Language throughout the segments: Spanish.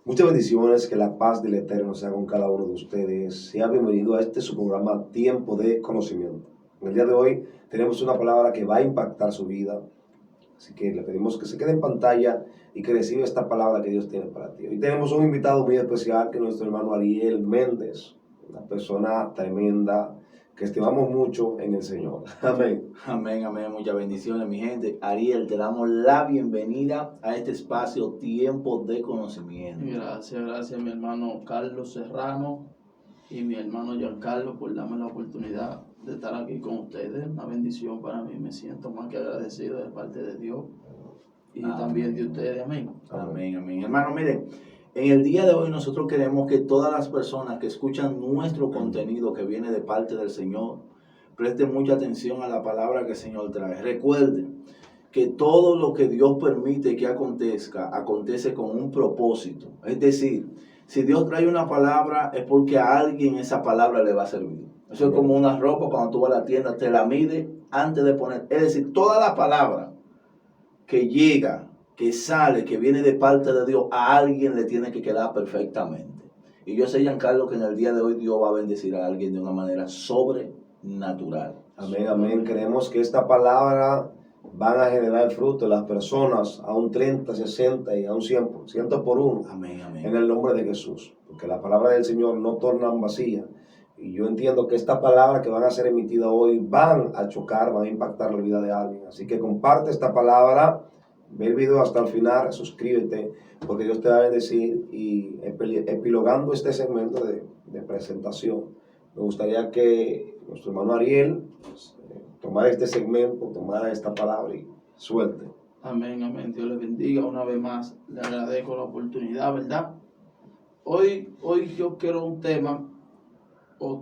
Muchas bendiciones, que la paz del Eterno sea con cada uno de ustedes. Sea bienvenido a su programa Tiempo de Conocimiento. En el día de hoy tenemos una palabra que va a impactar su vida. Así que le pedimos que se quede en pantalla y que reciba esta palabra que Dios tiene para ti. Hoy tenemos un invitado muy especial, que es nuestro hermano Ariel Méndez, una persona tremenda que estimamos mucho en el Señor. Amén. Amén, amén. Muchas bendiciones, mi gente. Ariel, te damos la bienvenida a este espacio Tiempo de Conocimiento. Gracias, mi hermano Carlos Serrano y mi hermano Giancarlo, por darme la oportunidad de estar aquí con ustedes. Una bendición para mí, me siento más que agradecido de parte de Dios y también de ustedes. Amén. Amén, amén. Hermano, miren, en el día de hoy nosotros queremos que todas las personas que escuchan nuestro contenido que viene de parte del Señor presten mucha atención a la palabra que el Señor trae. Recuerden que todo lo que Dios permite que acontezca, acontece con un propósito. Es decir, si Dios trae una palabra es porque a alguien esa palabra le va a servir. Eso es como una ropa, cuando tú vas a la tienda, te la mide antes de poner. Es decir, toda la palabra que llega, que sale, que viene de parte de Dios, a alguien le tiene que quedar perfectamente. Y yo sé, Giancarlo, que en el día de hoy Dios va a bendecir a alguien de una manera sobrenatural. Amén, amén. Creemos que esta palabra van a generar fruto en las personas a un 30, 60 y a un 100% por uno. Amén, amén. En el nombre de Jesús. Porque la palabra del Señor no torna vacía. Y yo entiendo que esta palabra que van a ser emitidas hoy van a chocar, van a impactar la vida de alguien. Así que comparte esta palabra, ve el video hasta el final, suscríbete, porque Dios te va a bendecir. Y epilogando este segmento de presentación, me gustaría que nuestro hermano Ariel tomara este segmento, tomara esta palabra y suelte. Amén, amén. Dios les bendiga una vez más. Le agradezco la oportunidad, ¿verdad? Hoy yo quiero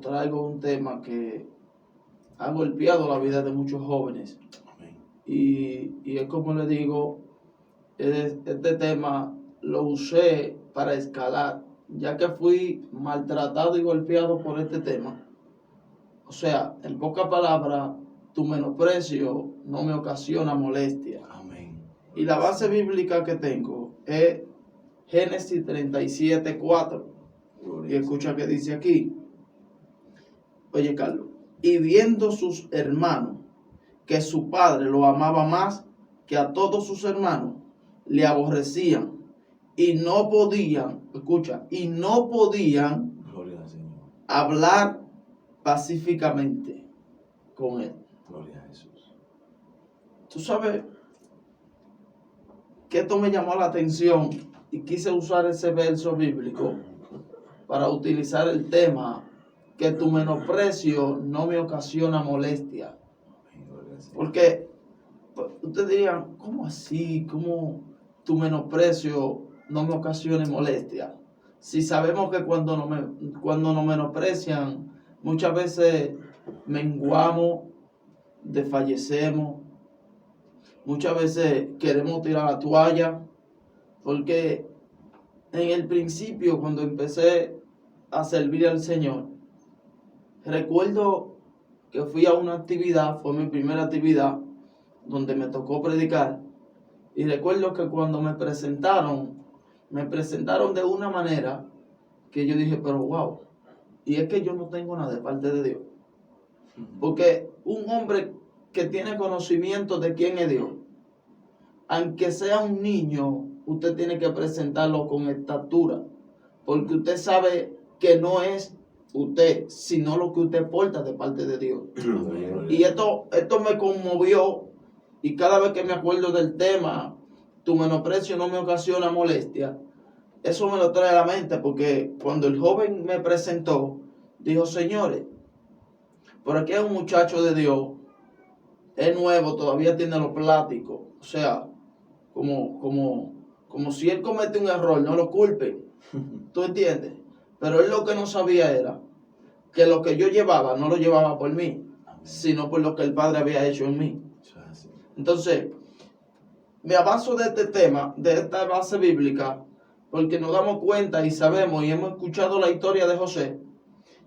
traigo un tema que ha golpeado la vida de muchos jóvenes. Amén. Y es como le digo, este tema lo usé para escalar, ya que fui maltratado y golpeado por este tema. O sea, en pocas palabras, tu menosprecio no me ocasiona molestia. Amén. Y la base bíblica que tengo es Génesis 37:4. Y escucha que dice aquí. Oye, Carlos. Y viendo sus hermanos que su padre lo amaba más que a todos sus hermanos, le aborrecían y no podían, escucha, y no podían Gloria al Señor. hablar pacíficamente con él. Gloria a Jesús. Tú sabes que esto me llamó la atención y quise usar ese verso bíblico para utilizar el tema que tu menosprecio no me ocasiona molestia. Porque ustedes dirían, ¿cómo así? ¿Cómo tu menosprecio no me ocasiona molestia? Si sabemos que cuando nos menosprecian, muchas veces menguamos, desfallecemos, muchas veces queremos tirar la toalla, porque en el principio, cuando empecé a servir al Señor, recuerdo que fui a una actividad, fue mi primera actividad, donde me tocó predicar, y recuerdo que cuando me presentaron de una manera que yo dije, pero wow, y es que yo no tengo nada de parte de Dios. Porque un hombre que tiene conocimiento de quién es Dios, aunque sea un niño, usted tiene que presentarlo con estatura, porque usted sabe que no es usted, sino lo que usted porta de parte de Dios. Y esto me conmovió, y cada vez que me acuerdo del tema, tu menosprecio no me ocasiona molestia, eso me lo trae a la mente, porque cuando el joven me presentó, dijo, señores, por aquí hay un muchacho de Dios, es nuevo, todavía tiene los plásticos, o sea, como si él comete un error, no lo culpen, ¿tú entiendes? Pero él lo que no sabía era que lo que yo llevaba, no lo llevaba por mí, sino por lo que el Padre había hecho en mí. Entonces, me abaso de este tema, de esta base bíblica, porque nos damos cuenta y sabemos y hemos escuchado la historia de José,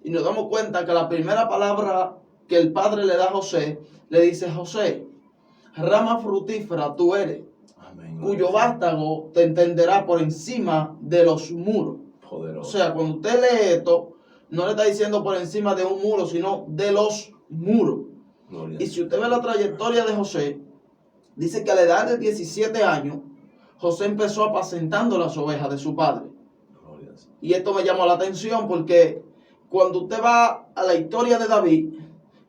y nos damos cuenta que la primera palabra que el Padre le da a José, le dice, José, rama frutífera tú eres. Amén. cuyo vástago te entenderá por encima de los muros. O Poderoso. sea, cuando usted lee esto, no le está diciendo por encima de un muro, sino de los muros. Gloria Y a si Dios. usted ve la trayectoria de José, dice que a la edad de 17 años, José empezó apacentando las ovejas de su padre. Gloria a Dios. Y esto me llamó la atención porque cuando usted va a la historia de David,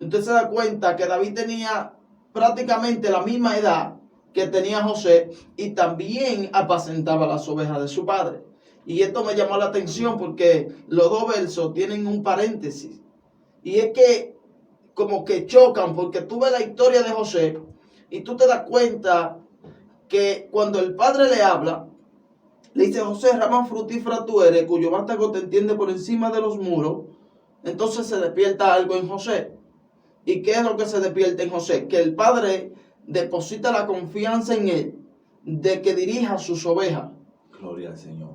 usted se da cuenta que David tenía prácticamente la misma edad que tenía José y también apacentaba las ovejas de su padre. Y esto me llamó la atención porque los dos versos tienen un paréntesis. Y es que como que chocan porque tú ves la historia de José y tú te das cuenta que cuando el padre le habla, le dice: José, rama frutífera tú eres, cuyo vástago te entiende por encima de los muros. Entonces se despierta algo en José. ¿Y qué es lo que se despierta en José? Que el padre deposita la confianza en él de que dirija sus ovejas, Gloria al Señor.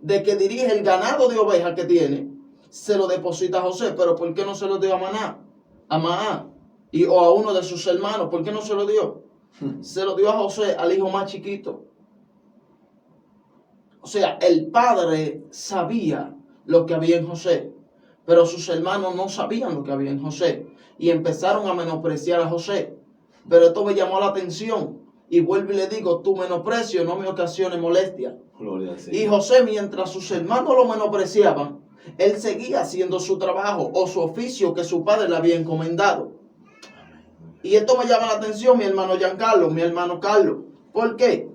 de que dirige el ganado de ovejas que tiene. Se lo deposita a José, pero ¿por qué no se lo dio a Maná? A Maá o a uno de sus hermanos. ¿Por qué no se lo dio? Se lo dio a José, al hijo más chiquito. O sea, el padre sabía lo que había en José, pero sus hermanos no sabían lo que había en José y empezaron a menospreciar a José. Pero esto me llamó la atención y vuelvo y le digo: tu menosprecio no me ocasione molestia. Gloria al Señor. Y José, mientras sus hermanos lo menospreciaban, él seguía haciendo su trabajo o su oficio que su padre le había encomendado. Y esto me llama la atención, mi hermano Giancarlo, mi hermano Carlos. ¿Por qué?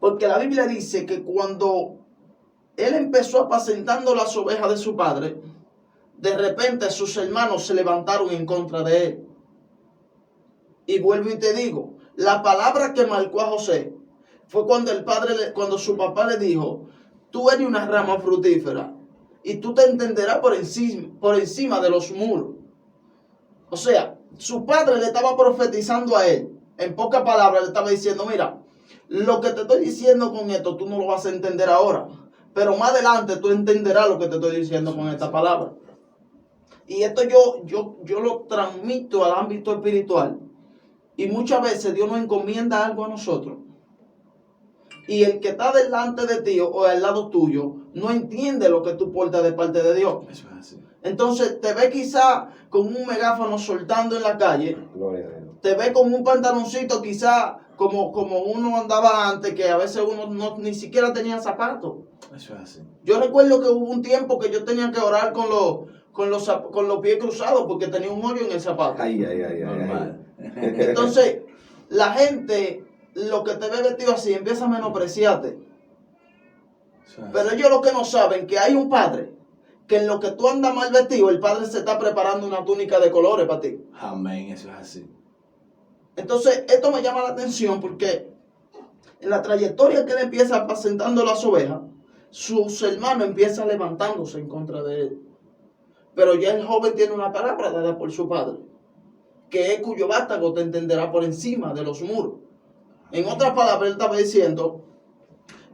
Porque la Biblia dice que cuando él empezó apacentando las ovejas de su padre, de repente sus hermanos se levantaron en contra de él. Y vuelvo y te digo, la palabra que marcó a José fue cuando su papá le dijo: tú eres una rama frutífera y tú te entenderás por encima de los muros. O sea, su padre le estaba profetizando a él. En pocas palabras le estaba diciendo: mira, lo que te estoy diciendo con esto tú no lo vas a entender ahora, pero más adelante tú entenderás lo que te estoy diciendo con esta palabra. Y esto yo lo transmito al ámbito espiritual. Y muchas veces Dios nos encomienda algo a nosotros. Y el que está delante de ti o al lado tuyo no entiende lo que tú portas de parte de Dios. Eso es así. Entonces te ve quizá con un megáfono soltando en la calle. Gloria a Dios. Te ve con un pantaloncito quizá como uno andaba antes, que a veces uno ni siquiera tenía zapatos. Eso es así. Yo recuerdo que hubo un tiempo que yo tenía que orar con los pies cruzados porque tenía un hoyo en el zapato. Ay, ay, ay, ay, Normal. Entonces, la gente, lo que te ve vestido así, empieza a menospreciarte. Eso es Pero así. ellos lo que no saben, que hay un padre, que en lo que tú andas mal vestido, el padre se está preparando una túnica de colores para ti. Amén. Eso es así. Entonces, esto me llama la atención porque en la trayectoria que él empieza apacentando las ovejas, sus hermanos empiezan levantándose en contra de él. Pero ya el joven tiene una palabra dada por su padre, que es: cuyo vástago te entenderá por encima de los muros. En otras palabras, él estaba diciendo: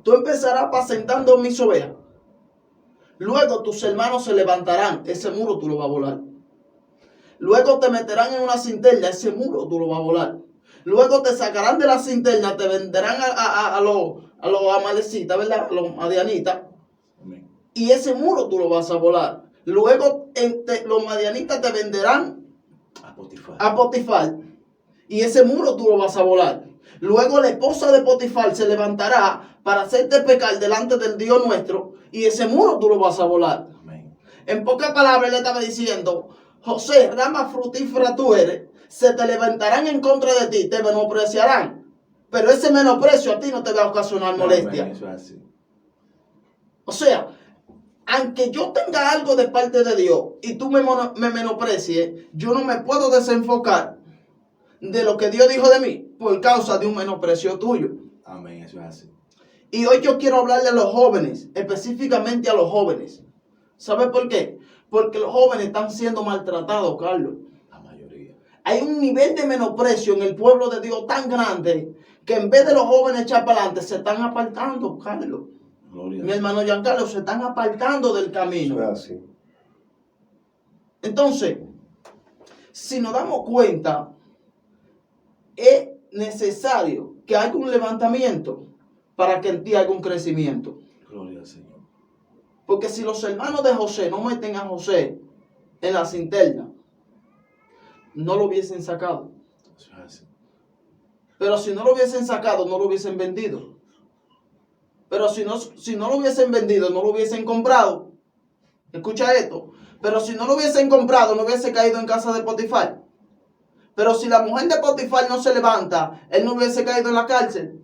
tú empezarás apacentando mis ovejas, luego tus hermanos se levantarán, ese muro tú lo vas a volar. Luego te meterán en una cinterna, ese muro tú lo vas a volar. Luego te sacarán de la cinterna, te venderán a los amalecitas, ¿verdad? A los madianitas. Amén. Y ese muro tú lo vas a volar. Luego los madianitas te venderán A Potifar. a Potifar. Y ese muro tú lo vas a volar. Luego la esposa de Potifar se levantará para hacerte pecar delante del Dios nuestro. Y ese muro tú lo vas a volar. Amén. En pocas palabras le estaba diciendo: José, rama frutífera tú eres, se te levantarán en contra de ti, te menospreciarán, pero ese menosprecio a ti no te va a ocasionar molestia. Amén. Eso es así. O sea, aunque yo tenga algo de parte de Dios y tú me menosprecies, yo no me puedo desenfocar de lo que Dios dijo de mí por causa de un menosprecio tuyo. Amén. Eso es así. Y hoy yo quiero hablarle a los jóvenes, específicamente a los jóvenes. ¿Sabe por qué? Porque los jóvenes están siendo maltratados, Carlos. La mayoría. Hay un nivel de menosprecio en el pueblo de Dios tan grande que en vez de los jóvenes echar para adelante, se están apartando, Carlos. Gloria a Mi Dios. hermano Giancarlo, se están apartando del camino. Eso es así. Entonces, si nos damos cuenta, es necesario que haya un levantamiento para que en ti haya un crecimiento. Gloria al Señor. Porque si los hermanos de José no meten a José en la cinterna, no lo hubiesen sacado. Eso es así. Pero si no lo hubiesen sacado, no lo hubiesen vendido. Pero si no lo hubiesen vendido, no lo hubiesen comprado. Escucha esto. Pero si no lo hubiesen comprado, no hubiese caído en casa de Potifar. Pero si la mujer de Potifar no se levanta, él no hubiese caído en la cárcel.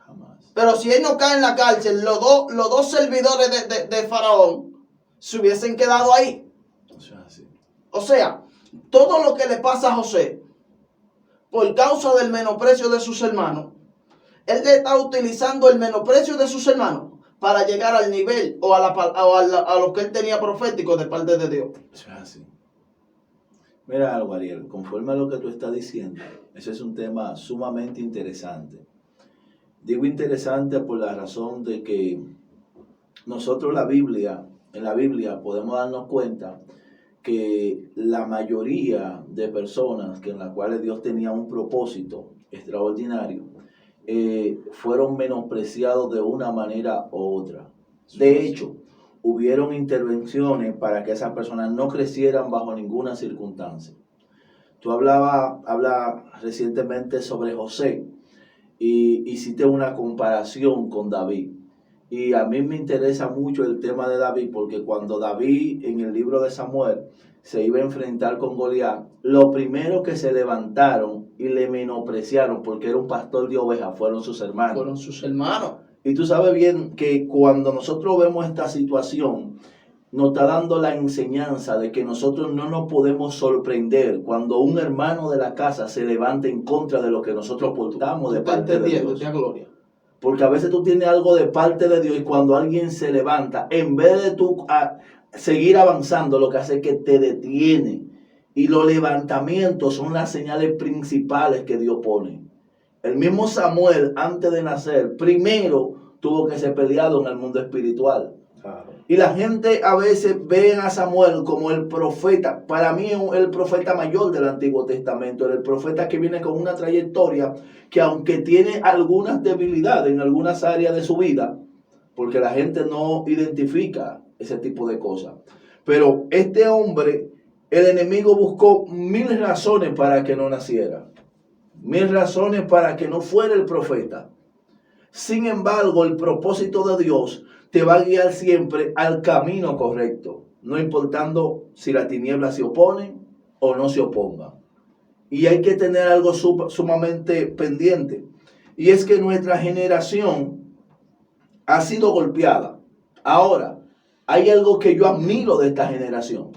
Jamás. Pero si él no cae en la cárcel, los dos servidores de Faraón se hubiesen quedado ahí. Eso es así. O sea, todo lo que le pasa a José, por causa del menosprecio de sus hermanos, él está utilizando el menosprecio de sus hermanos para llegar al nivel o a lo que él tenía profético de parte de Dios. Eso es así. Mira algo, Ariel, conforme a lo que tú estás diciendo, ese es un tema sumamente interesante. Digo interesante por la razón de que nosotros en la Biblia podemos darnos cuenta que la mayoría de personas en las cuales Dios tenía un propósito extraordinario, fueron menospreciados de una manera u otra. De hecho, hubieron intervenciones para que esas personas no crecieran bajo ninguna circunstancia. Tú hablas recientemente sobre José y hiciste una comparación con David. Y a mí me interesa mucho el tema de David, porque cuando David en el libro de Samuel se iba a enfrentar con Goliat, lo primero que se levantaron y le menospreciaron porque era un pastor de ovejas fueron sus hermanos. Fueron sus hermanos. Y tú sabes bien que cuando nosotros vemos esta situación, nos está dando la enseñanza de que nosotros no nos podemos sorprender cuando un hermano de la casa se levanta en contra de lo que nosotros portamos de parte de Dios. Gloria. Porque a veces tú tienes algo de parte de Dios y cuando alguien se levanta, en vez de tú seguir avanzando, lo que hace es que te detiene. Y los levantamientos son las señales principales que Dios pone. El mismo Samuel, antes de nacer, primero tuvo que ser peleado en el mundo espiritual. Claro. Y la gente a veces ve a Samuel como el profeta. Para mí es el profeta mayor del Antiguo Testamento. El profeta que viene con una trayectoria que aunque tiene algunas debilidades en algunas áreas de su vida, porque la gente no identifica ese tipo de cosas. Pero este hombre, el enemigo buscó 1000 razones para que no naciera. 1000 razones para que no fuera el profeta. Sin embargo, el propósito de Dios te va a guiar siempre al camino correcto, no importando si las tinieblas se oponen o no se opongan. Y hay que tener algo sumamente pendiente, y es que nuestra generación ha sido golpeada. Ahora, hay algo que yo admiro de esta generación,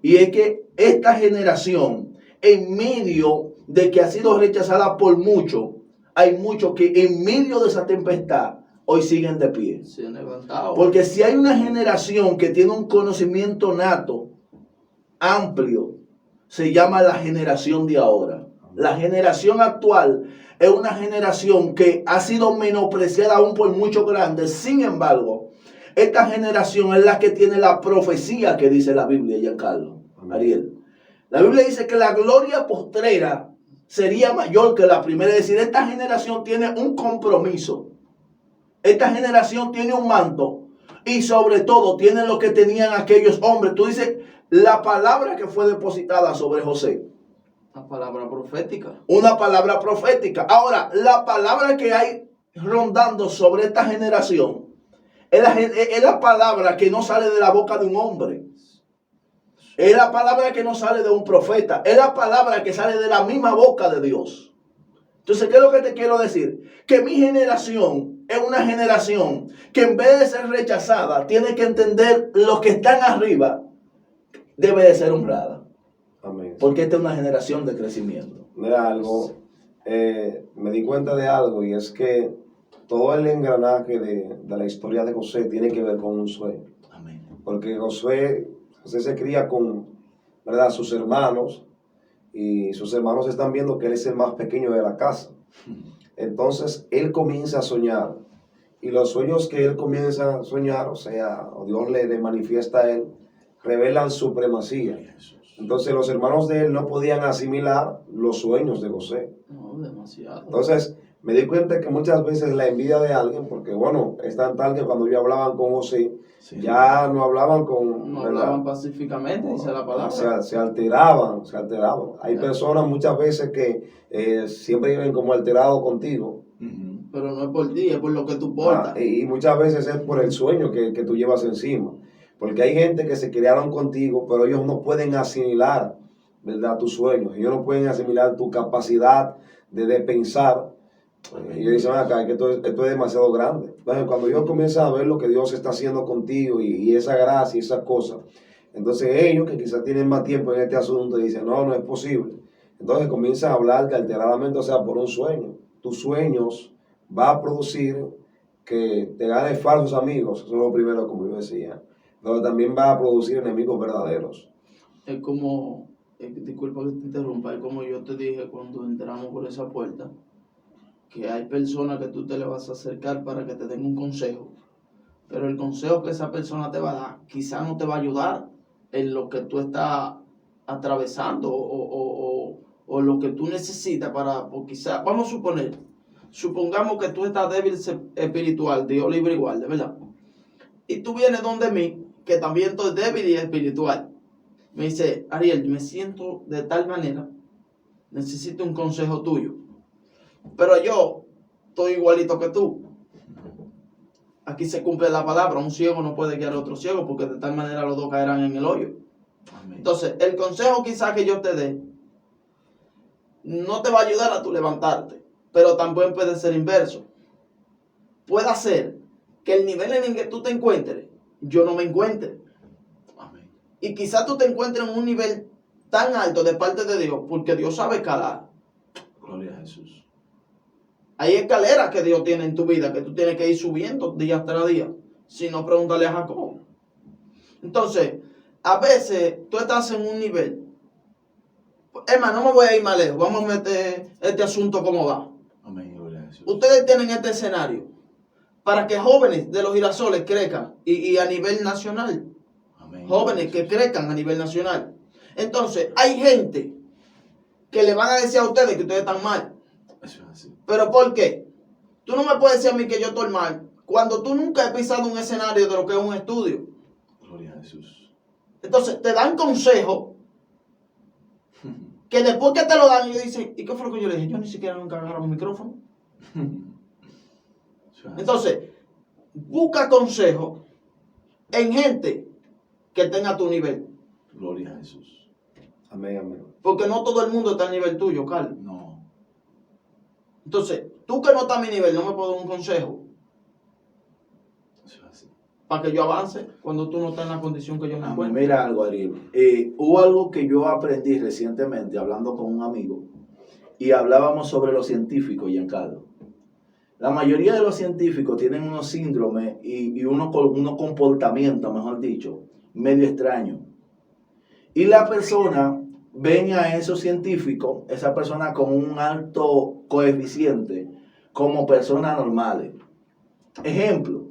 y es que esta generación, en medio de que ha sido rechazada por muchos, hay muchos que en medio de esa tempestad hoy siguen de pie. Se han levantado. Porque si hay una generación que tiene un conocimiento nato, amplio, se llama la generación de ahora. La generación actual es una generación que ha sido menospreciada aún por muchos grandes. Sin embargo, esta generación es la que tiene la profecía que dice la Biblia, Giancarlo, Ariel. La Biblia dice que la gloria postrera sería mayor que la primera. Es decir, esta generación tiene un compromiso. Esta generación tiene un manto y sobre todo tiene lo que tenían aquellos hombres. Tú dices, la palabra que fue depositada sobre José. Una palabra profética. Una palabra profética. Ahora, la palabra que hay rondando sobre esta generación es la palabra que no sale de la boca de un hombre. Es la palabra que no sale de un profeta. Es la palabra que sale de la misma boca de Dios. Entonces, ¿qué es lo que te quiero decir? Que mi generación es una generación que en vez de ser rechazada, tiene que entender los que están arriba, debe de ser honrada. Amén. Porque esta es una generación de crecimiento. Mira algo, me di cuenta de algo, y es que todo el engranaje de la historia de José tiene que ver con un sueño. Amén. Porque José se cría con, ¿verdad?, sus hermanos, y sus hermanos están viendo que él es el más pequeño de la casa. Entonces él comienza a soñar, y los sueños que él comienza a soñar, o sea, Dios le manifiesta a él, revelan supremacía, Entonces los hermanos de él no podían asimilar los sueños de José. No, demasiado. Entonces me di cuenta que muchas veces la envidia de alguien, porque bueno, es tan tal que cuando yo hablaban con José, Sí. ya no hablaban con, No ¿verdad? hablaban pacíficamente, dice la palabra. Se alteraban, se alteraban. Hay Ya. personas muchas veces que siempre viven como alterados contigo. Ujú. Pero no es por ti, es por lo que tú portas. Y muchas veces es por el sueño que tú llevas encima. Porque hay gente que se criaron contigo, pero ellos no pueden asimilar, ¿verdad?, tus sueños. Ellos no pueden asimilar tu capacidad de pensar. Y ellos dicen, acá, que esto es demasiado grande. Entonces, cuando ellos comienzan a ver lo que Dios está haciendo contigo y esa gracia y esas cosas, entonces ellos que quizás tienen más tiempo en este asunto dicen, no, no es posible. Entonces comienzan a hablarte alteradamente, o sea, por un sueño. Tus sueños va a producir que te ganes falsos amigos, eso es lo primero, como yo decía, pero también va a producir enemigos verdaderos. Es como, disculpa que te interrumpa, es como yo te dije cuando entramos por esa puerta, que hay personas que tú te le vas a acercar para que te den un consejo, pero el consejo que esa persona te va a dar quizás no te va a ayudar en lo que tú estás atravesando o lo que tú necesitas para, o quizás, vamos a supongamos que tú estás débil espiritual, Dios libre igual, de verdad, y tú vienes donde mí, que también estoy débil y espiritual. Me dice, Ariel, me siento de tal manera, necesito un consejo tuyo. Pero yo estoy igualito que tú. Aquí se cumple la palabra, un ciego no puede guiar a otro ciego porque de tal manera los dos caerán en el hoyo. Amén. Entonces, el consejo quizás que yo te dé no te va a ayudar a tu levantarte, pero también puede ser inverso. Puede ser que el nivel en el que tú te encuentres, yo no me encuentre. Amén. Y quizás tú te encuentres en un nivel tan alto de parte de Dios, porque Dios sabe escalar. Gloria a Jesús. Hay escaleras que Dios tiene en tu vida que tú tienes que ir subiendo día tras día. Si no, pregúntale a Jacob. Entonces, a veces tú estás en un nivel. Emma, no me voy a ir más lejos. Vamos a meter este asunto como va. Amén. Gloria a Jesús. Ustedes tienen este escenario para que jóvenes de los girasoles crezcan y a nivel nacional. Amén. Jóvenes que crezcan a nivel nacional. Entonces, hay gente que le van a decir a ustedes que ustedes están mal. Eso es así. ¿Pero por qué? Tú no me puedes decir a mí que yo estoy mal cuando tú nunca has pisado un escenario de lo que es un estudio. Gloria a Jesús. Entonces, te dan consejos que después que te lo dan, ellos dicen, ¿y qué fue lo que yo le dije? Yo ni siquiera nunca agarraba un micrófono. Eso es así. Entonces, busca consejo en gente que tenga tu nivel. Gloria a Jesús. Amén, amén. Porque no todo el mundo está al nivel tuyo, Carlos. No. Entonces, tú que no estás a mi nivel, no me puedes dar un consejo Eso es así. para que yo avance cuando tú no estás en la condición que yo me Amén. encuentro. Mira algo, Ariel. Hubo algo que yo aprendí recientemente hablando con un amigo y hablábamos sobre los científicos, Giancarlo. La mayoría de los científicos tienen unos síndromes y unos comportamientos, mejor dicho, medio extraños. Y la persona ven a esos científicos, esa persona con un alto coeficiente, como personas normales. Ejemplo,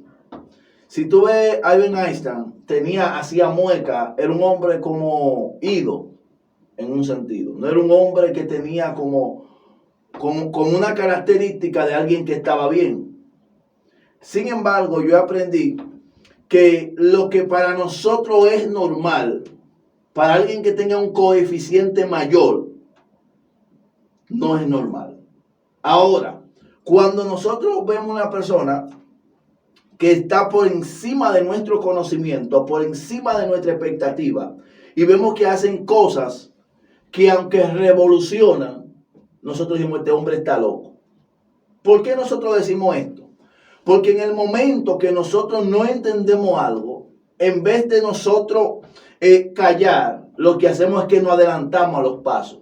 si tú ves a Albert Einstein, hacía mueca, era un hombre como ido, en un sentido. No era un hombre que tenía como una característica de alguien que estaba bien. Sin embargo, yo aprendí que lo que para nosotros es normal, para alguien que tenga un coeficiente mayor, no es normal. Ahora, cuando nosotros vemos una persona que está por encima de nuestro conocimiento, por encima de nuestra expectativa, y vemos que hacen cosas que aunque revolucionan, nosotros decimos, este hombre está loco. ¿Por qué nosotros decimos esto? Porque en el momento que nosotros no entendemos algo, en vez de nosotros callar, lo que hacemos es que nos adelantamos a los pasos.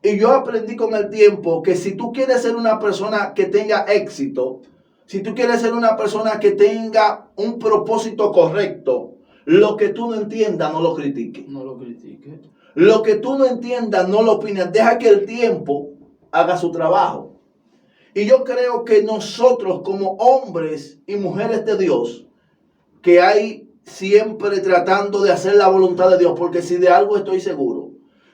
Y yo aprendí con el tiempo que si tú quieres ser una persona que tenga éxito, si tú quieres ser una persona que tenga un propósito correcto, lo que tú no entiendas, no lo critiques. No lo critiques. Lo que tú no entiendas, no lo opines. Deja que el tiempo haga su trabajo. Y yo creo que nosotros como hombres y mujeres de Dios, que hay siempre tratando de hacer la voluntad de Dios, porque si de algo estoy seguro,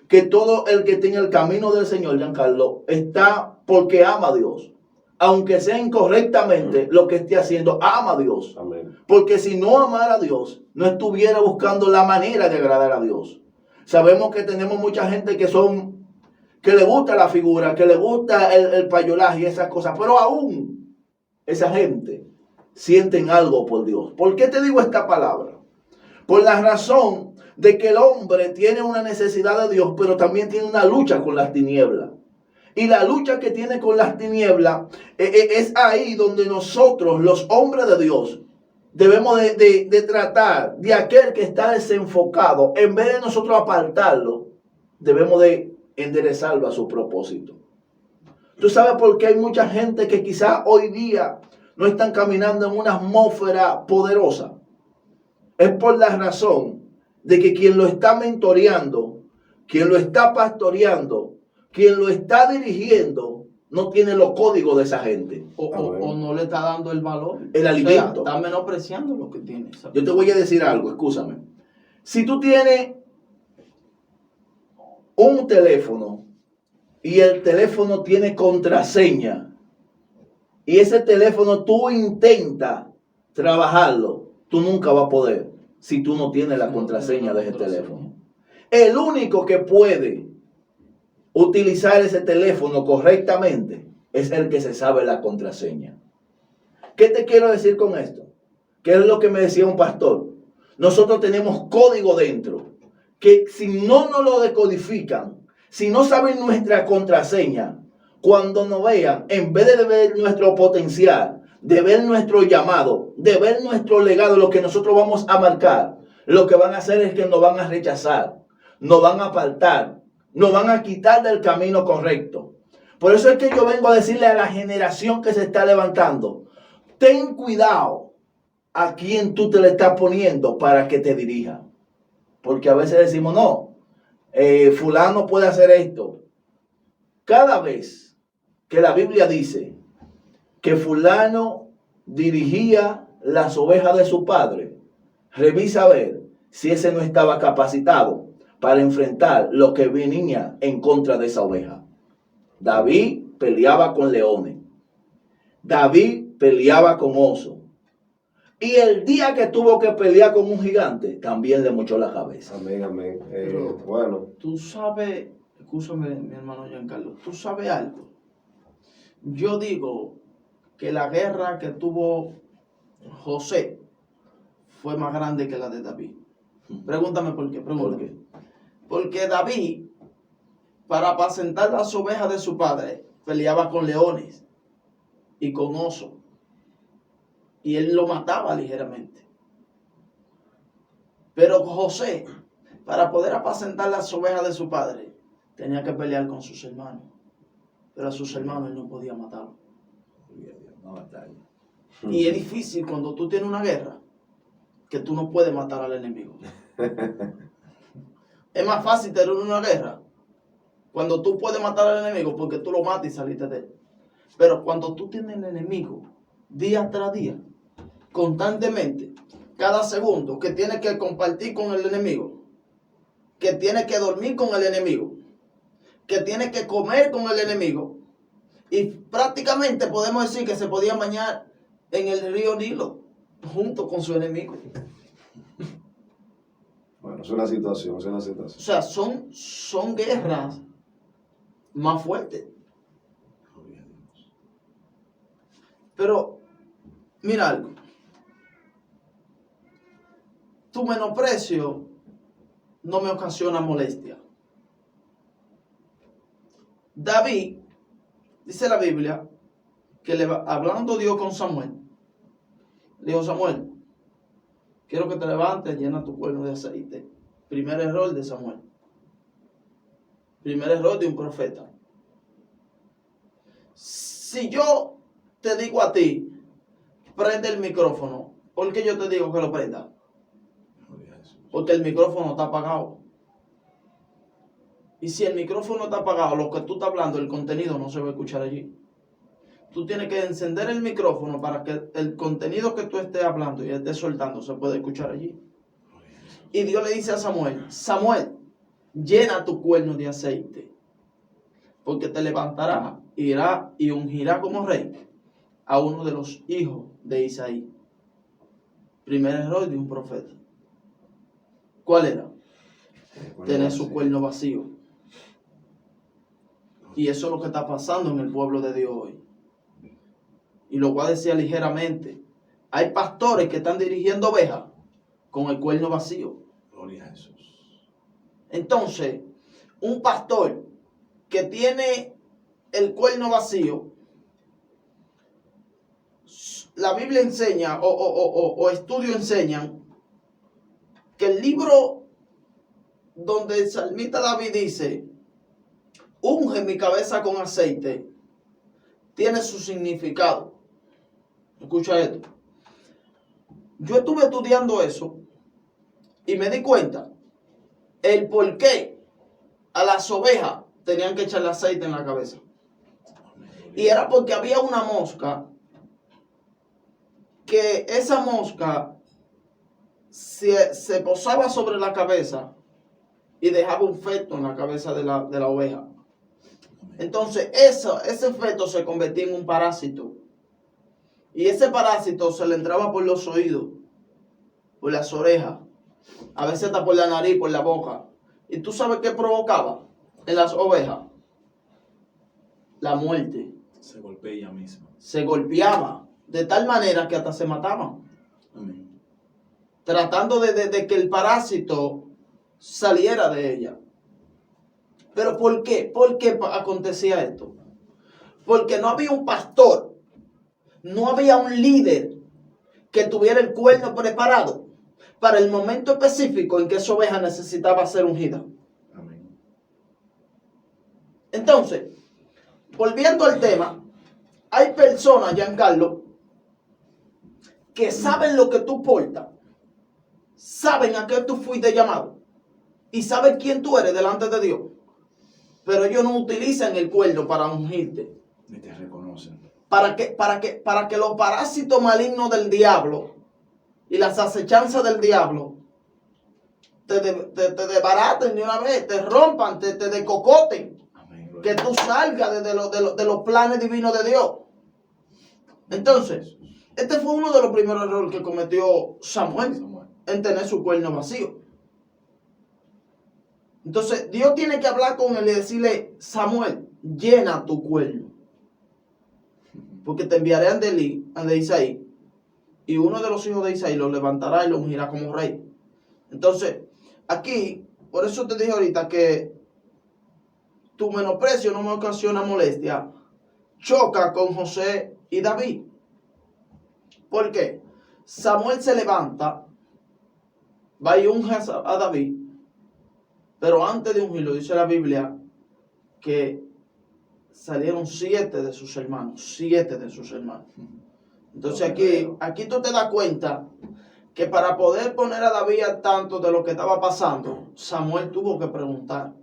que todo el que tenga el camino del Señor, Giancarlo, está porque ama a Dios. Aunque sea incorrectamente lo que esté haciendo, ama a Dios. Amén. Porque si no amara a Dios, no estuviera buscando la manera de agradar a Dios. Sabemos que tenemos mucha gente que le gusta la figura, que le gusta el payolaje y esas cosas, pero aún esa gente sienten algo por Dios. ¿Por qué te digo esta palabra? Por la razón de que el hombre tiene una necesidad de Dios, pero también tiene una lucha con las tinieblas. Y la lucha que tiene con las tinieblas es ahí donde nosotros, los hombres de Dios, debemos de tratar de aquel que está desenfocado. En vez de nosotros apartarlo, debemos de enderezarlo a su propósito. ¿Tú sabes por qué hay mucha gente que quizás hoy día no están caminando en una atmósfera poderosa? Es por la razón de que quien lo está mentoreando, quien lo está pastoreando, quien lo está dirigiendo, no tiene los códigos de esa gente. O no le está dando el valor. El alimento. Está menospreciando lo que tiene. Yo te voy a decir algo, escúchame. Si tú tienes un teléfono y el teléfono tiene contraseña y ese teléfono tú intentas trabajarlo, tú nunca vas a poder si tú no tienes la contraseña de ese teléfono. El único que puede utilizar ese teléfono correctamente es el que se sabe la contraseña. ¿Qué te quiero decir con esto? ¿Qué es lo que me decía un pastor? Nosotros tenemos código dentro, que si no nos lo decodifican, si no saben nuestra contraseña, cuando nos vean, en vez de ver nuestro potencial, de ver nuestro llamado, de ver nuestro legado, lo que nosotros vamos a marcar, lo que van a hacer es que nos van a rechazar, nos van a apartar, nos van a quitar del camino correcto. Por eso es que yo vengo a decirle a la generación que se está levantando, ten cuidado a quién tú te le estás poniendo para que te dirija. Porque a veces decimos, no, fulano puede hacer esto. Cada vez que la Biblia dice que fulano dirigía las ovejas de su padre, revisa a ver si ese no estaba capacitado para enfrentar lo que venía en contra de esa oveja. David peleaba con leones. David peleaba con osos. Y el día que tuvo que pelear con un gigante, también le mochó la cabeza. Amén, amén. Pero, Bueno. Tú sabes, escúchame mi hermano Giancarlo, tú sabes algo. Yo digo que la guerra que tuvo José fue más grande que la de David. Pregúntame por qué, pregúntame. ¿Por qué? Porque David, para apacentar las ovejas de su padre, peleaba con leones y con osos. Y él lo mataba ligeramente. Pero José, para poder apacentar las ovejas de su padre, tenía que pelear con sus hermanos. Pero a sus hermanos él no podía matarlos. Y es difícil cuando tú tienes una guerra, que tú no puedes matar al enemigo. Es más fácil tener una guerra cuando tú puedes matar al enemigo porque tú lo matas y saliste de él. Pero cuando tú tienes el enemigo día tras día, constantemente, cada segundo, que tienes que compartir con el enemigo, que tienes que dormir con el enemigo, que tienes que comer con el enemigo, y prácticamente podemos decir que se podía bañar en el río Nilo junto con su enemigo. Bueno, es una situación, es una situación. O sea, son guerras más fuertes. Pero, mira algo. Tu menosprecio no me ocasiona molestia. David, dice la Biblia, que hablando Dios con Samuel, le dijo: Samuel, quiero que te levantes, llena tu cuerno de aceite. Primer error de Samuel. Primer error de un profeta. Si yo te digo a ti, prende el micrófono, ¿por qué yo te digo que lo prenda? Porque el micrófono está apagado. Y si el micrófono está apagado, lo que tú estás hablando, el contenido no se va a escuchar allí. tú tienes que encender el micrófono para que el contenido que tú estés hablando y estés soltando se pueda escuchar allí. Y Dios le dice a Samuel, Samuel, llena tu cuerno de aceite, porque te levantará, irá y ungirá como rey a uno de los hijos de Isaí. Primer error de un profeta. ¿Cuál era? Tener su cuerno vacío. Y eso es lo que está pasando en el pueblo de Dios hoy. Y lo voy a decir ligeramente. Hay pastores que están dirigiendo ovejas con el cuerno vacío. Gloria a Jesús. Entonces, un pastor que tiene el cuerno vacío, la Biblia enseña o estudios enseñan que el libro donde el salmista David dice, unge mi cabeza con aceite, tiene su significado. Escucha esto. Yo estuve estudiando eso y me di cuenta el por qué a las ovejas tenían que echarle aceite en la cabeza. Y era porque había una mosca, que esa mosca se posaba sobre la cabeza y dejaba un feto en la cabeza de la oveja. Entonces ese feto se convertía en un parásito. Y ese parásito se le entraba por los oídos, por las orejas, a veces hasta por la nariz, por la boca. ¿Y tú sabes qué provocaba en las ovejas? La muerte. Se golpea ella misma. Se golpeaba de tal manera que hasta se mataban. Amén. Tratando de que el parásito saliera de ella. ¿Pero por qué? ¿Por qué acontecía esto? Porque no había un pastor, no había un líder que tuviera el cuerno preparado para el momento específico en que esa oveja necesitaba ser ungida. Amén. Entonces, volviendo al tema, hay personas, Giancarlo, que saben lo que tú portas, saben a qué tú fuiste llamado y saben quién tú eres delante de Dios, pero ellos no utilizan el cuerno para ungirte. Ni te reconocen. Para que los parásitos malignos del diablo y las acechanzas del diablo te desbaraten de una vez, te rompan, te descocoten. Amén. Que tú salgas de los planes divinos de Dios. Entonces, este fue uno de los primeros errores que cometió Samuel, en tener su cuerno vacío. Entonces, Dios tiene que hablar con él y decirle, Samuel, llena tu cuerno, porque te enviaré ante Isaí, y uno de los hijos de Isaí lo levantará y lo ungirá como rey. Entonces, aquí, por eso te dije ahorita que tu menosprecio no me ocasiona molestia, choca con José y David. ¿Por qué? Samuel se levanta, va y unge a David, pero antes de ungirlo, dice la Biblia que salieron 7 de sus hermanos, 7 de sus hermanos. Entonces aquí tú te das cuenta que para poder poner a David al tanto de lo que estaba pasando, Samuel tuvo que preguntar.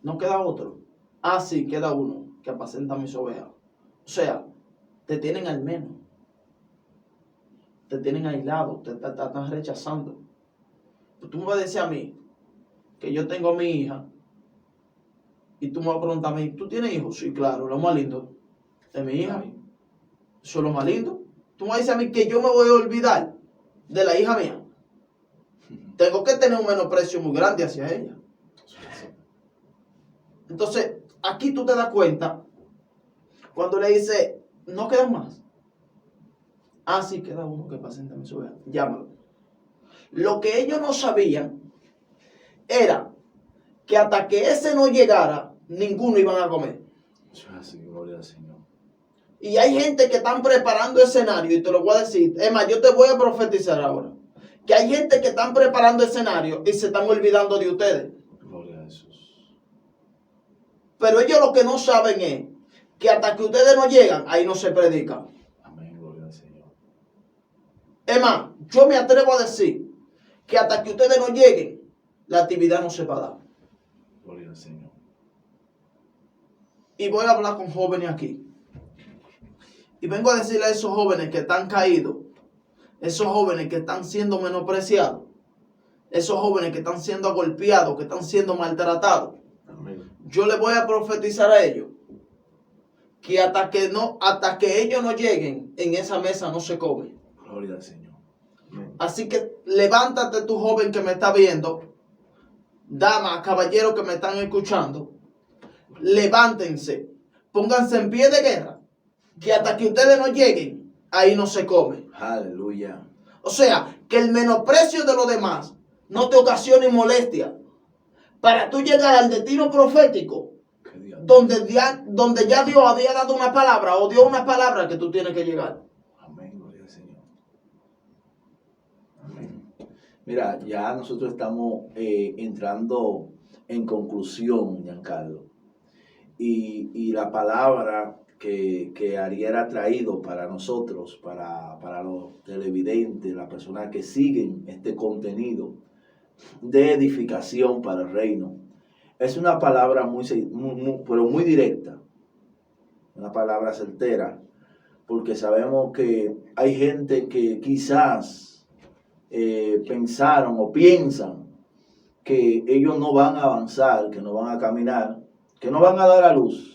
¿No queda otro? Ah, sí, queda uno que apacenta mis ovejas. O sea, te tienen al menos. Te tienen aislado, te están rechazando. Tú me vas a decir a mí que yo tengo a mi hija y tú me vas a preguntar a mí, ¿tú tienes hijos? Sí, claro, lo más lindo de mi hija. Eso es lo más lindo. Tú me vas a decir a mí que yo me voy a olvidar de la hija mía. Tengo que tener un menosprecio muy grande hacia ella. Entonces, aquí tú te das cuenta cuando le dice, no quedan más. Ah, sí, queda uno que apacenta mis ovejas. Llámalo. Lo que ellos no sabían era que hasta que ese no llegara, ninguno iban a comer. Así, gloria al Señor. Y hay gente que están preparando escenario, y te lo voy a decir. Es más, yo te voy a profetizar ahora. Que hay gente que están preparando escenario y se están olvidando de ustedes. Gloria a Jesús. Pero ellos lo que no saben es que hasta que ustedes no llegan, ahí no se predica. Amén, gloria al Señor. Es más, yo me atrevo a decir que hasta que ustedes no lleguen, la actividad no se va a dar. Gloria al Señor. Y voy a hablar con jóvenes aquí. Y vengo a decirle a esos jóvenes que están caídos, esos jóvenes que están siendo menospreciados, esos jóvenes que están siendo golpeados, que están siendo maltratados. Amén. Yo les voy a profetizar a ellos que hasta que ellos no lleguen, en esa mesa no se come. Gloria al Señor. Amén. Así que levántate tú, joven que me está viendo, damas, caballeros que me están escuchando, levántense, pónganse en pie de guerra, que hasta que ustedes no lleguen, ahí no se come. Aleluya. O sea, que el menosprecio de los demás no te ocasione molestia. Para tú llegar al destino profético, Qué Dios. donde ya Dios había dado una palabra, o dio una palabra que tú tienes que llegar. Amén, gloria al Señor. Amén. Mira, ya nosotros estamos entrando en conclusión, Giancarlo. Y la palabra que Ariel ha traído para nosotros, para los televidentes, las personas que siguen este contenido de edificación para el reino, es una palabra pero muy directa, una palabra certera, porque sabemos que hay gente que quizás pensaron o piensan que ellos no van a avanzar, que no van a caminar, que no van a dar a luz,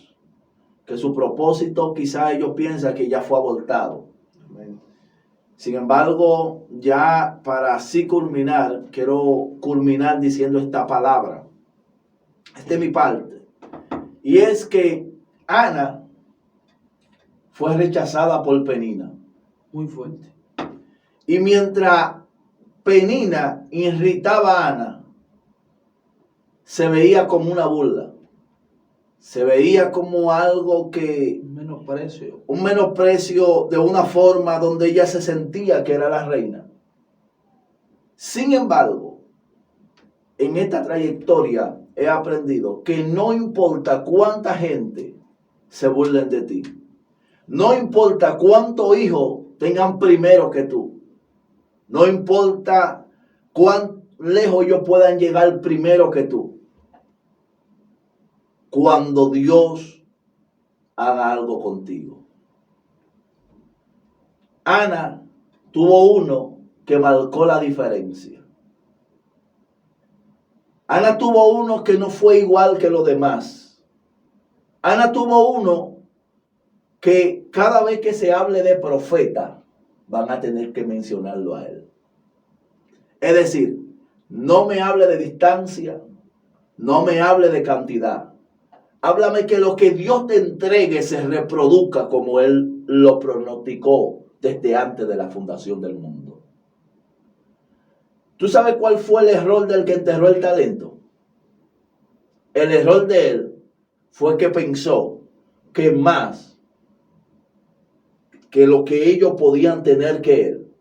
que su propósito quizás ellos piensan que ya fue abortado. Amén. Sin embargo, ya para así culminar, quiero culminar diciendo esta palabra. Esta es mi parte. Y es que Ana fue rechazada por Penina. Muy fuerte. Y mientras Penina irritaba a Ana, se veía como una burla. Se veía como algo que... un menosprecio de una forma donde ella se sentía que era la reina. Sin embargo, en esta trayectoria he aprendido que no importa cuánta gente se burlen de ti. No importa cuántos hijos tengan primero que tú. No importa cuán lejos ellos puedan llegar primero que tú. Cuando Dios haga algo contigo. Ana tuvo uno que marcó la diferencia. Ana tuvo uno que no fue igual que los demás. Ana tuvo uno que cada vez que se hable de profeta, van a tener que mencionarlo a él. Es decir, no me hable de distancia, no me hable de cantidad. Háblame que lo que Dios te entregue se reproduzca como Él lo pronosticó desde antes de la fundación del mundo. ¿Tú sabes cuál fue el error del que enterró el talento? El error de él fue que pensó que más que lo que ellos podían tener que él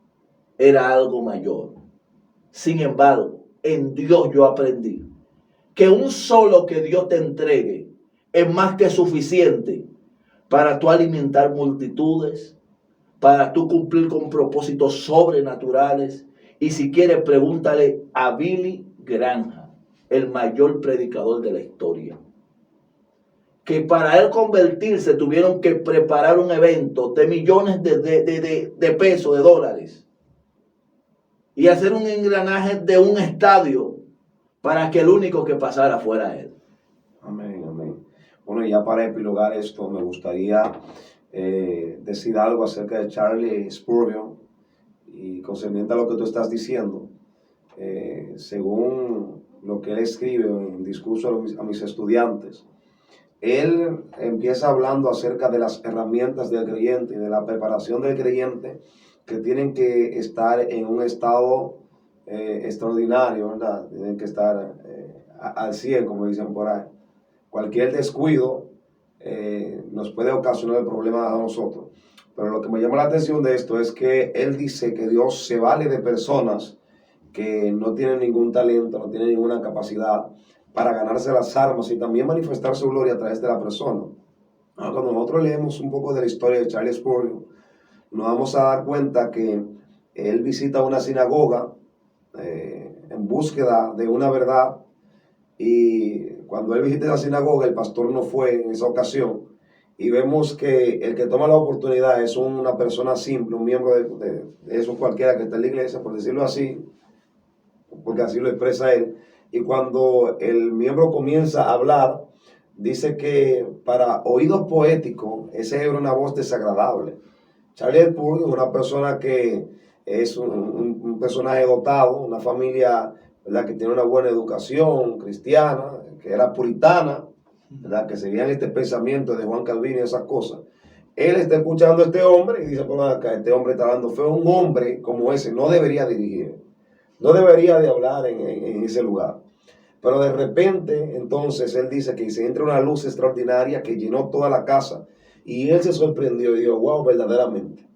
era algo mayor. Sin embargo, en Dios yo aprendí que un solo que Dios te entregue es más que suficiente para tú alimentar multitudes, para tú cumplir con propósitos sobrenaturales. Y si quieres, pregúntale a Billy Graham, el mayor predicador de la historia, que para él convertirse tuvieron que preparar un evento de millones de pesos, de dólares, y hacer un engranaje de un estadio para que el único que pasara fuera él. Amén, amén. Bueno, ya para epilogar esto, me gustaría decir algo acerca de Charles Spurgeon y concerniente a lo que tú estás diciendo. Según lo que él escribe en discurso a mis estudiantes, él empieza hablando acerca de las herramientas del creyente y de la preparación del creyente, que tienen que estar en un estado extraordinario, ¿verdad? Tienen que estar al 100, como dicen por ahí. Cualquier descuido nos puede ocasionar el problema a nosotros. Pero lo que me llama la atención de esto es que él dice que Dios se vale de personas que no tienen ningún talento, no tienen ninguna capacidad para ganarse las armas y también manifestar su gloria a través de la persona. Cuando nosotros leemos un poco de la historia de Charles Spurgeon, nos vamos a dar cuenta que él visita una sinagoga en búsqueda de una verdad, y cuando él visita la sinagoga, el pastor no fue en esa ocasión, y vemos que el que toma la oportunidad es una persona simple, un miembro de eso cualquiera que está en la iglesia, por decirlo así, porque así lo expresa él, y cuando el miembro comienza a hablar, dice que para oídos poéticos, esa era una voz desagradable. Charlie Puth es una persona que es un personaje dotado, una familia, ¿verdad?, que tiene una buena educación cristiana, que era puritana, ¿verdad?, que seguían este pensamiento de Juan Calvino y esas cosas. Él está escuchando a este hombre y dice, por acá, este hombre está dando fe. Un hombre como ese no debería dirigir, no debería de hablar en ese lugar. Pero de repente, entonces, él dice que se entra una luz extraordinaria que llenó toda la casa. Y él se sorprendió y dijo, wow, verdaderamente.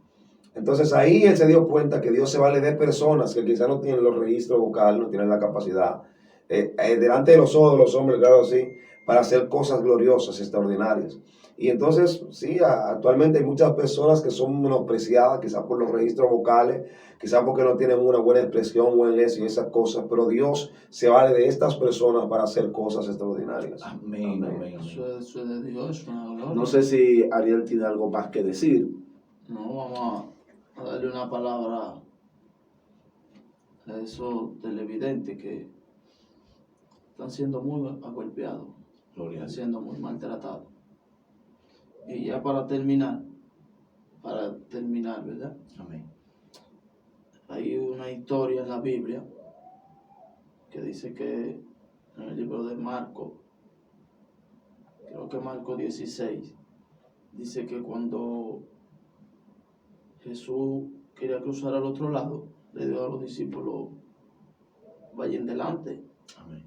Entonces ahí él se dio cuenta que Dios se vale de personas que quizás no tienen los registros vocales, no tienen la capacidad, delante de los ojos de los hombres, claro, sí, para hacer cosas gloriosas, extraordinarias. Y entonces, sí, actualmente hay muchas personas que son menospreciadas, quizás por los registros vocales, quizás porque no tienen una buena expresión, buen lesio y esas cosas, pero Dios se vale de estas personas para hacer cosas extraordinarias. Amén, amén, amén. Eso es de Dios, es una gloria. No sé si Ariel tiene algo más que decir. No, vamos a darle una palabra a esos televidentes que están siendo muy agolpeados, Gloria a están Dios. siendo muy maltratados. Y ya para terminar, ¿verdad? Amén. Hay una historia en la Biblia que dice que en el libro de Marcos, creo que Marcos 16, dice que cuando Jesús quería cruzar al otro lado, le dio a los discípulos, vayan delante. Amén.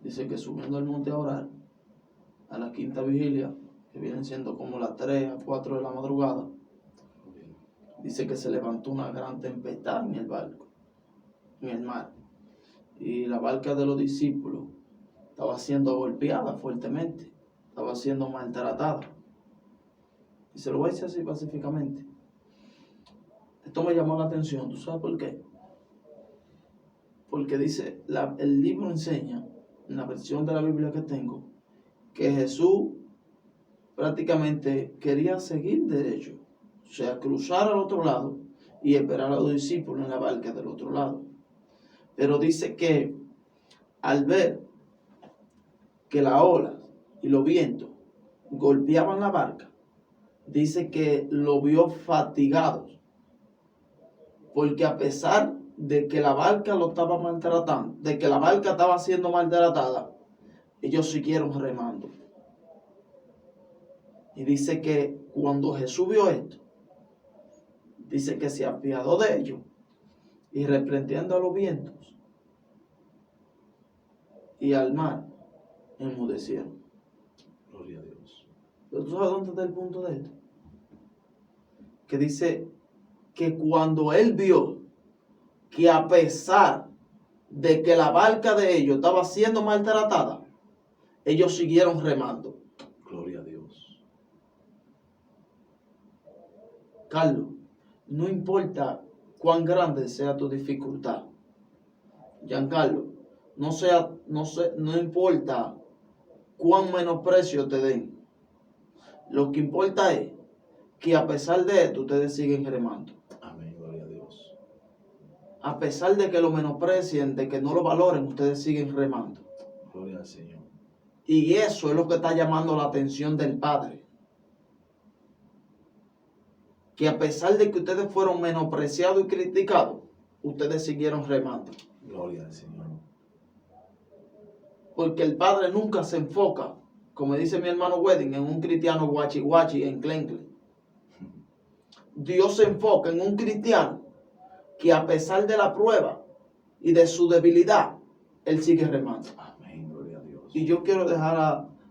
Dice que subiendo al monte a orar, a la quinta vigilia, que vienen siendo como las 3 a 4 de la madrugada, dice que se levantó una gran tempestad en el barco, en el mar. Y la barca de los discípulos estaba siendo golpeada fuertemente, estaba siendo maltratada. Y se lo voy a decir así pacíficamente. Esto me llamó la atención, ¿tú sabes por qué? Porque dice, el libro enseña, en la versión de la Biblia que tengo, que Jesús prácticamente quería seguir derecho, o sea, cruzar al otro lado y esperar a los discípulos en la barca del otro lado. Pero dice que al ver que la ola y los vientos golpeaban la barca, dice que lo vio fatigado, porque a pesar de que la barca lo estaba maltratando, de que la barca estaba siendo maltratada, ellos siguieron remando. Y dice que cuando Jesús vio esto, dice que se apiadó de ellos y reprendiendo a los vientos y al mar, enmudecieron. Gloria a Dios. Pero ¿tú sabes dónde está el punto de esto? Que dice que cuando él vio que a pesar de que la barca de ellos estaba siendo maltratada, ellos siguieron remando. Gloria a Dios. Carlos, no importa cuán grande sea tu dificultad, Giancarlo, no importa cuán menosprecio te den, lo que importa es que a pesar de esto ustedes siguen remando. Amén, gloria a Dios. A pesar de que lo menosprecien, de que no lo valoren, ustedes siguen remando. Gloria al Señor. Y eso es lo que está llamando la atención del Padre. Que a pesar de que ustedes fueron menospreciados y criticados, ustedes siguieron remando. Gloria al Señor. Porque el Padre nunca se enfoca, como dice mi hermano Wedding, en un cristiano guachi guachi, en clencle. Dios se enfoca en un cristiano que a pesar de la prueba y de su debilidad, él sigue remando. Amén, gloria a Dios. Y yo quiero dejar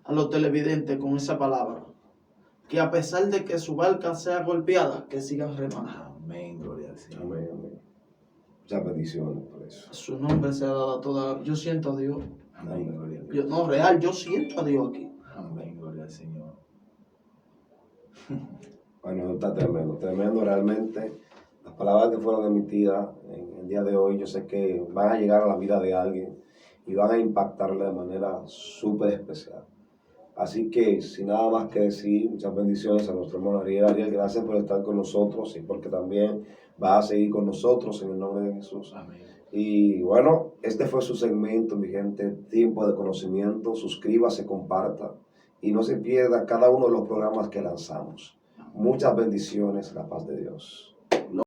a los televidentes con esa palabra. Que a pesar de que su barca sea golpeada, que sigan remando. Amén, gloria al Señor. Amén, amén. Muchas bendiciones por eso. Su nombre sea dado a toda. Yo siento a Dios. Amén, gloria a Dios. Yo siento a Dios aquí. Amén, gloria al Señor. Bueno, está tremendo, tremendo realmente. Las palabras que fueron emitidas en el día de hoy, yo sé que van a llegar a la vida de alguien y van a impactarle de manera súper especial. Así que, sin nada más que decir, muchas bendiciones a nuestro hermano Ariel. Ariel, gracias por estar con nosotros y porque también va a seguir con nosotros en el nombre de Jesús. Amén. Y bueno, este fue su segmento, mi gente, Tiempo de Conocimiento. Suscríbase, comparta y no se pierda cada uno de los programas que lanzamos. Muchas bendiciones, la paz de Dios.